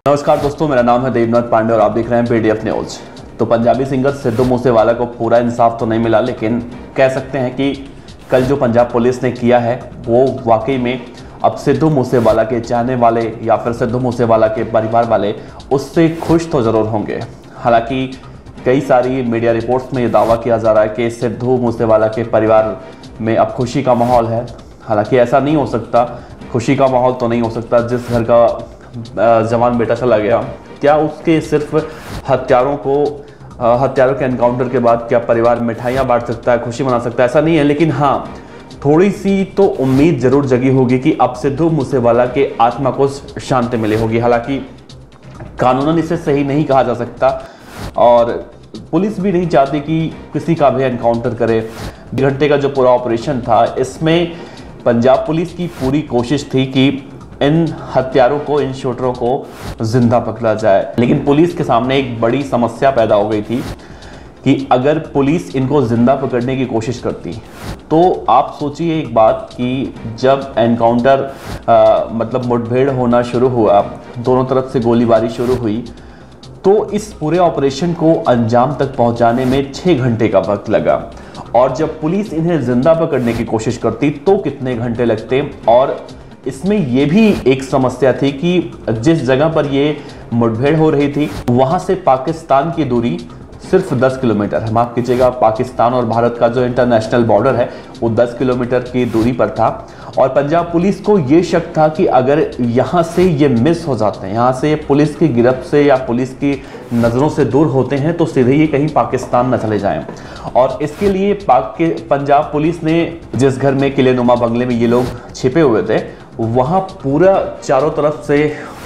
नमस्कार दोस्तों, मेरा नाम है देवनाथ पांडे और आप देख रहे हैं पीडीएफ न्यूज। तो पंजाबी सिंगर सिद्धू मूसेवाला को पूरा इंसाफ तो नहीं मिला, लेकिन कह सकते हैं कि कल जो पंजाब पुलिस ने किया है वो वाकई में अब सिद्धू मूसेवाला के चाहने वाले या फिर सिद्धू मूसेवाला के परिवार वाले उससे खुश तो ज़रूर होंगे। हालांकि कई सारी मीडिया रिपोर्ट्स में ये दावा किया जा रहा है कि सिद्धू मूसेवाला के परिवार में अब खुशी का माहौल है। हालांकि ऐसा नहीं हो सकता, खुशी का माहौल तो नहीं हो सकता। जिस घर का जवान बेटा चला गया, क्या उसके सिर्फ हत्यारों के एनकाउंटर के बाद क्या परिवार मिठाइयाँ बांट सकता है, खुशी मना सकता है? ऐसा नहीं है, लेकिन हाँ, थोड़ी सी तो उम्मीद जरूर जगी होगी कि अब सिद्धू मूसेवाला के आत्मा को शांति मिली होगी। हालांकि कानूनन इसे सही नहीं कहा जा सकता और पुलिस भी नहीं चाहती कि किसी का भी एनकाउंटर करे। 2 घंटे का जो पूरा ऑपरेशन था, इसमें पंजाब पुलिस की पूरी कोशिश थी कि इन हत्यारों को, इन शूटरों को जिंदा पकड़ा जाए। लेकिन पुलिस के सामने एक बड़ी समस्या पैदा हो गई थी कि अगर पुलिस इनको जिंदा पकड़ने की कोशिश करती तो आप सोचिए एक बात कि जब एनकाउंटर मतलब मुठभेड़ होना शुरू हुआ, दोनों तरफ से गोलीबारी शुरू हुई, तो इस पूरे ऑपरेशन को अंजाम तक पहुंचाने में 6 घंटे का वक्त लगा। और जब पुलिस इन्हें जिंदा पकड़ने की कोशिश करती तो कितने घंटे लगते। और इसमें यह भी एक समस्या थी कि जिस जगह पर ये मुठभेड़ हो रही थी वहां से पाकिस्तान की दूरी सिर्फ 10 किलोमीटर है। माफ कीजिएगा, पाकिस्तान और भारत का जो इंटरनेशनल बॉर्डर है वो 10 किलोमीटर की दूरी पर था। और पंजाब पुलिस को ये शक था कि अगर यहाँ से ये मिस हो जाते हैं, यहाँ से पुलिस की गिरफ्त से या पुलिस की नज़रों से दूर होते हैं, तो सीधे ये कहीं पाकिस्तान न चले जाएं। और इसके लिए पंजाब पुलिस ने जिस घर में किलेनुमा बंगले में ये लोग छिपे हुए थे, वहाँ पूरा चारों तरफ से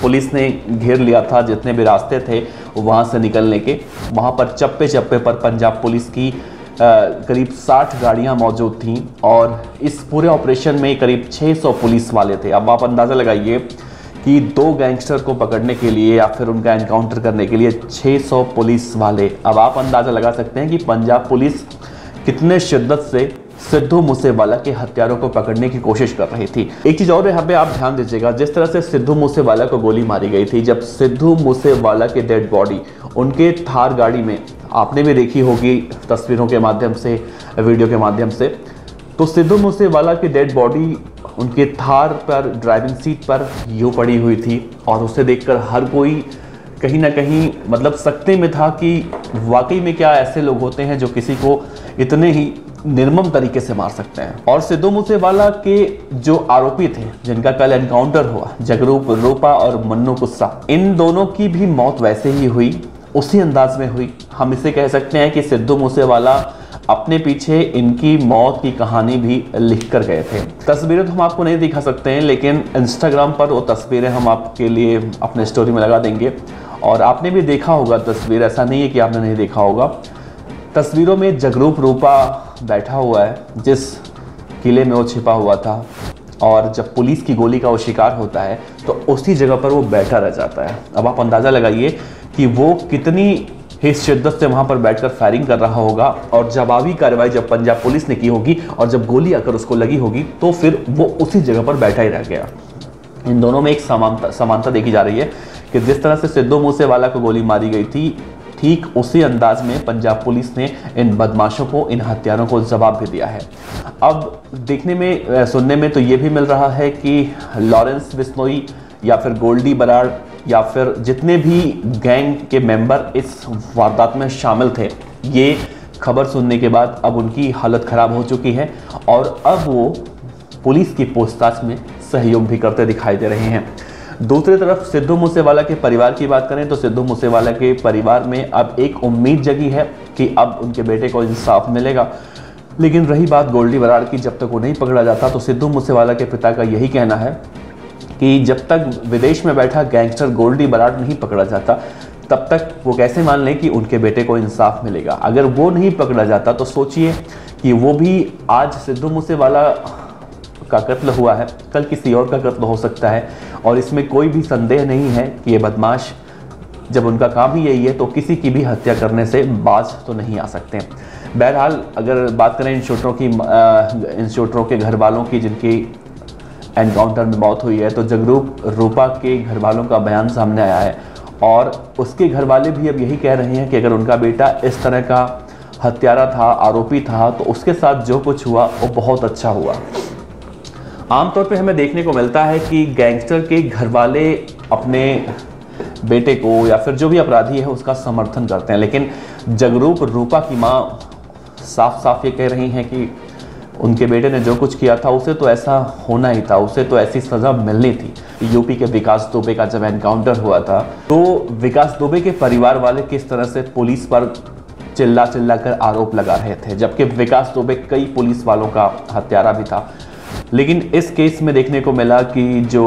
पुलिस ने घेर लिया था। जितने भी रास्ते थे वहाँ से निकलने के, वहाँ पर चप्पे चप्पे पर पंजाब पुलिस की करीब 60 गाड़ियाँ मौजूद थीं। और इस पूरे ऑपरेशन में करीब 600 पुलिस वाले थे। अब आप अंदाज़ा लगाइए कि 2 गैंगस्टर को पकड़ने के लिए या फिर उनका एनकाउंटर करने के लिए 600 पुलिस वाले। अब आप अंदाज़ा लगा सकते हैं कि पंजाब पुलिस कितने शिद्दत से सिद्धू मूसेवाला के हत्यारों को पकड़ने की कोशिश कर रही थी। एक चीज और यहाँ पे आप ध्यान दीजिएगा, जिस तरह से सिद्धू मूसेवाला को गोली मारी गई थी, जब सिद्धू मूसेवाला के डेड बॉडी उनके थार गाड़ी में, आपने भी देखी होगी तस्वीरों के माध्यम से, वीडियो के माध्यम से, तो सिद्धू मूसेवाला की डेड बॉडी उनके थार पर ड्राइविंग सीट पर यूं पड़ी हुई थी। और उसे देखकर हर कोई कहीं ना कहीं मतलब सकते में था कि वाकई में क्या ऐसे लोग होते हैं जो किसी को इतने ही निर्मम तरीके से मार सकते हैं। और सिद्धू मूसेवाला के जो आरोपी थे जिनका कल एनकाउंटर हुआ, जगरूप रूपा और मन्नू गुस्सा, इन दोनों की भी मौत वैसे ही हुई, उसी अंदाज में हुई। हम इसे कह सकते हैं कि सिद्धू मूसेवाला अपने पीछे इनकी मौत की कहानी भी लिख कर गए थे। तस्वीरें तो हम आपको नहीं दिखा सकते हैं, लेकिन इंस्टाग्राम पर वो तस्वीरें हम आपके लिए अपने स्टोरी में लगा देंगे। और आपने भी देखा होगा तस्वीर, ऐसा नहीं है कि आपने नहीं देखा होगा। तस्वीरों में जगरूप रूपा बैठा हुआ है जिस किले में वो छिपा हुआ था, और जब पुलिस की गोली का वो शिकार होता है तो उसी जगह पर वो बैठा रह जाता है। अब आप अंदाज़ा लगाइए कि वो कितनी ही शिद्दत से वहाँ पर बैठकर फायरिंग कर रहा होगा। और जवाबी कार्रवाई जब पंजाब पुलिस ने की होगी और जब गोली आकर उसको लगी होगी तो फिर वो उसी जगह पर बैठा ही रह गया। इन दोनों में एक समानता देखी जा रही है कि जिस तरह से सिद्धू मूसेवाला को गोली मारी गई थी, ठीक उसी अंदाज में पंजाब पुलिस ने इन बदमाशों को, इन हत्यारों को जवाब भी दिया है। अब देखने में, सुनने में तो ये भी मिल रहा है कि लॉरेंस बिश्नोई या फिर गोल्डी बराड़ या फिर जितने भी गैंग के मेंबर इस वारदात में शामिल थे, ये खबर सुनने के बाद अब उनकी हालत खराब हो चुकी है और अब वो पुलिस की पूछताछ में सहयोग भी करते दिखाई दे रहे हैं। दूसरी तरफ सिद्धू मूसेवाला के परिवार की बात करें तो सिद्धू मूसेवाला के परिवार में अब एक उम्मीद जगी है कि अब उनके बेटे को इंसाफ मिलेगा। लेकिन रही बात गोल्डी बराड़ की, जब तक वो नहीं पकड़ा जाता तो सिद्धू मूसेवाला के पिता का यही कहना है कि जब तक विदेश में बैठा गैंगस्टर गोल्डी बराड़ नहीं पकड़ा जाता तब तक वो कैसे मान लें कि उनके बेटे को इंसाफ मिलेगा। अगर वो नहीं पकड़ा जाता तो सोचिए कि वो भी, आज सिद्धू मूसेवाला का कत्ल हुआ है, कल किसी और का कत्ल हो सकता है। और इसमें कोई भी संदेह नहीं है कि ये बदमाश, जब उनका काम ही यही है, तो किसी की भी हत्या करने से बाज तो नहीं आ सकते। बहरहाल अगर बात करें इन शूटरों के घर वालों की, जिनकी एनकाउंटर में मौत हुई है, तो जगरूप रूपा के घर वालों का बयान सामने आया है और उसके घर वाले भी अब यही कह रहे हैं कि अगर उनका बेटा इस तरह का हत्यारा था, आरोपी था, तो उसके साथ जो कुछ हुआ वो बहुत अच्छा हुआ। आमतौर पे हमें देखने को मिलता है कि गैंगस्टर के घर वाले अपने बेटे को या फिर जो भी अपराधी है उसका समर्थन करते हैं, लेकिन जगरूप रूपा की माँ साफ साफ ये कह रही हैं कि उनके बेटे ने जो कुछ किया था उसे तो ऐसा होना ही था, उसे तो ऐसी सज़ा मिलनी थी। यूपी के विकास दुबे का जब एनकाउंटर हुआ था तो विकास दुबे के परिवार वाले किस तरह से पुलिस पर चिल्ला कर आरोप लगा रहे थे, जबकि विकास दुबे कई पुलिस वालों का हत्यारा भी था। लेकिन इस केस में देखने को मिला कि जो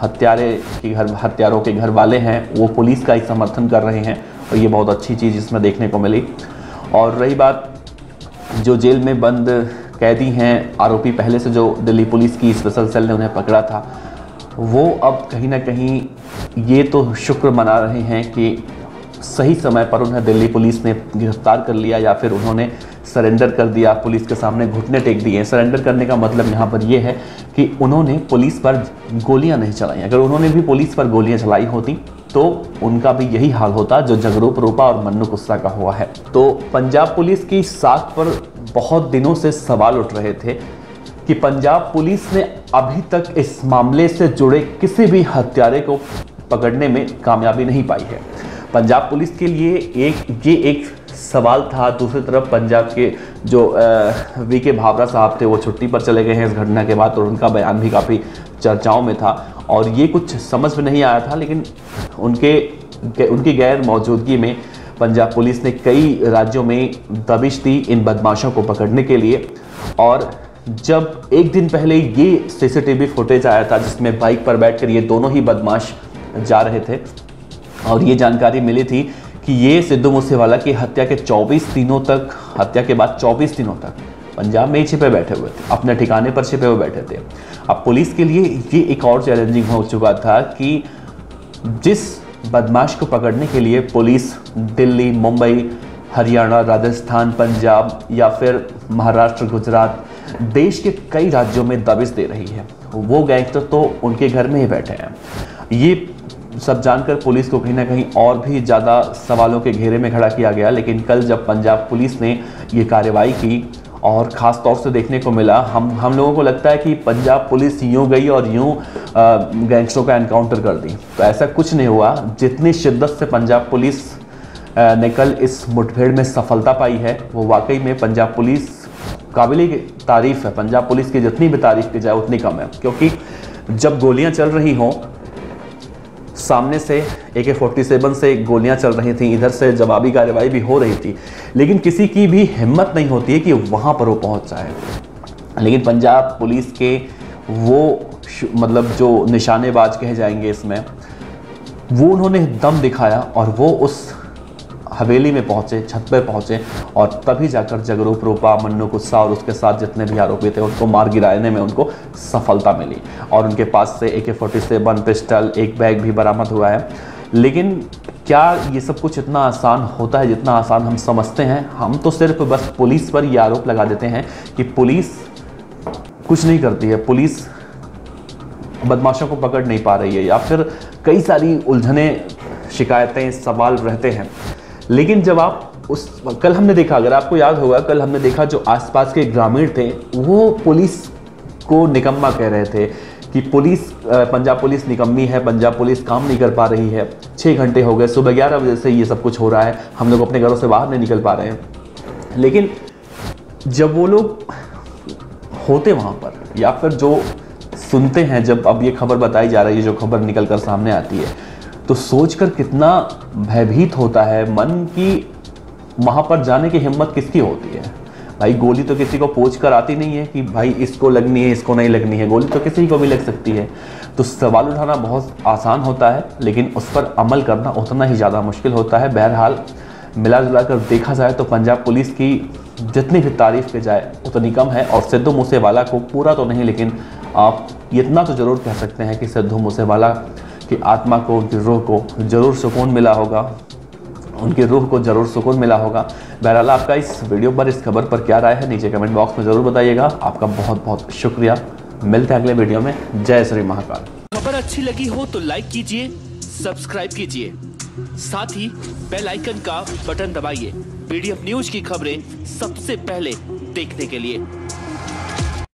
हत्यारों के घर वाले हैं वो पुलिस का ही समर्थन कर रहे हैं और ये बहुत अच्छी चीज़ इसमें देखने को मिली। और रही बात जो जेल में बंद कैदी हैं, आरोपी पहले से जो दिल्ली पुलिस की स्पेशल सेल ने उन्हें पकड़ा था, वो अब कहीं ना कहीं ये तो शुक्र मना रहे हैं कि सही समय पर उन्हें दिल्ली पुलिस ने गिरफ्तार कर लिया या फिर उन्होंने सरेंडर कर दिया, पुलिस के सामने घुटने टेक दिए। सरेंडर करने का मतलब यहाँ पर यह है कि उन्होंने पुलिस पर गोलियां नहीं चलाई। अगर उन्होंने भी पुलिस पर गोलियां चलाई होती तो उनका भी यही हाल होता जो जगरूप रूपा और मन्नू गुस्सा का हुआ है। तो पंजाब पुलिस की साख पर बहुत दिनों से सवाल उठ रहे थे कि पंजाब पुलिस ने अभी तक इस मामले से जुड़े किसी भी हत्यारे को पकड़ने में कामयाबी नहीं पाई है। पंजाब पुलिस के लिए ये एक सवाल था। दूसरी तरफ पंजाब के जो वीके भावरा साहब थे वो छुट्टी पर चले गए हैं इस घटना के बाद और उनका बयान भी काफ़ी चर्चाओं में था और ये कुछ समझ में नहीं आया था, लेकिन उनकी गैर मौजूदगी में पंजाब पुलिस ने कई राज्यों में दबिश दी इन बदमाशों को पकड़ने के लिए। और जब एक दिन पहले ये सीसीटीवी फुटेज आया था जिसमें बाइक पर बैठकर ये दोनों ही बदमाश जा रहे थे और ये जानकारी मिली थी कि ये सिद्धू मूसेवाला की हत्या के 24 दिनों तक, हत्या के बाद 24 दिनों तक पंजाब में ही छिपे बैठे हुए थे, अपने ठिकाने पर छिपे हुए बैठे थे। अब पुलिस के लिए ये एक और चैलेंजिंग हो चुका था कि जिस बदमाश को पकड़ने के लिए पुलिस दिल्ली, मुंबई, हरियाणा, राजस्थान, पंजाब या फिर महाराष्ट्र, गुजरात, देश के कई राज्यों में दबिश दे रही है, वो गैंगस्टर तो उनके घर में ही बैठे हैं। ये सब जानकर पुलिस को कहीं ना कहीं और भी ज़्यादा सवालों के घेरे में खड़ा किया गया। लेकिन कल जब पंजाब पुलिस ने ये कार्रवाई की और ख़ास तौर से देखने को मिला, हम लोगों को लगता है कि पंजाब पुलिस यूँ गई और यूँ गैंगस्टरों का एनकाउंटर कर दी, तो ऐसा कुछ नहीं हुआ। जितनी शिद्दत से पंजाब पुलिस ने कल इस मुठभेड़ में सफलता पाई है वो वाकई में पंजाब पुलिस काबिल तारीफ़ है। पंजाब पुलिस की जितनी भी तारीफ़ की जाए उतनी कम है, क्योंकि जब गोलियां चल रही हों, सामने से AK-47 से गोलियां चल रही थी, इधर से जवाबी कार्रवाई भी हो रही थी, लेकिन किसी की भी हिम्मत नहीं होती है कि वहाँ पर वो पहुँच जाए। लेकिन पंजाब पुलिस के वो मतलब जो निशानेबाज कहे जाएंगे इसमें, वो उन्होंने दम दिखाया और वो उस हवेली में पहुंचे, छत पे पहुंचे और तभी जाकर जगरूप रूपा, मन्नू गुस्सा और उसके साथ जितने भी आरोपी थे उनको मार गिराने में उनको सफलता मिली और उनके पास से AK-47 पिस्टल, एक बैग भी बरामद हुआ है। लेकिन क्या ये सब कुछ इतना आसान होता है जितना आसान हम समझते हैं? हम तो सिर्फ बस पुलिस पर ये आरोप लगा देते हैं कि पुलिस कुछ नहीं करती है, पुलिस बदमाशों को पकड़ नहीं पा रही है, या फिर कई सारी उलझने, शिकायतें, सवाल रहते हैं। लेकिन जब आप कल हमने देखा, अगर आपको याद होगा, कल हमने देखा जो आसपास के ग्रामीण थे वो पुलिस को निकम्मा कह रहे थे कि पंजाब पुलिस निकम्मी है, पंजाब पुलिस काम नहीं कर पा रही है। 6 घंटे हो गए, सुबह 11 बजे से ये सब कुछ हो रहा है, हम लोग अपने घरों से बाहर नहीं निकल पा रहे हैं। लेकिन जब वो लोग होते वहाँ पर या फिर जो सुनते हैं, जब अब ये खबर बताई जा रही है, जो खबर निकल कर सामने आती है, तो सोचकर कितना भयभीत होता है मन की वहाँ पर जाने की हिम्मत किसकी होती है। भाई गोली तो किसी को पूछ कर आती नहीं है कि भाई इसको लगनी है, इसको नहीं लगनी है, गोली तो किसी को भी लग सकती है। तो सवाल उठाना बहुत आसान होता है, लेकिन उस पर अमल करना उतना ही ज़्यादा मुश्किल होता है। बहरहाल मिला जुला कर देखा जाए तो पंजाब पुलिस की जितनी भी तारीफ़ की जाए उतनी कम है। और सिद्धू मूसेवाला को पूरा तो नहीं, लेकिन आप इतना तो ज़रूर कह सकते हैं कि सिद्धू मूसेवाला की आत्मा को, उनकी रूह को ज़रूर सुकून मिला होगा, उनकी रूह को ज़रूर सुकून मिला होगा। बहरहाल आपका इस वीडियो पर, इस खबर पर क्या राय है नीचे कमेंट बॉक्स में ज़रूर बताइएगा। आपका बहुत बहुत शुक्रिया। मिलते हैं अगले वीडियो में। जय श्री महाकाल। खबर अच्छी लगी हो तो लाइक कीजिए, सब्सक्राइब कीजिए, साथ ही बेल आइकन का बटन दबाइए। पीडीएफ न्यूज की खबरें सबसे पहले देखने के लिए।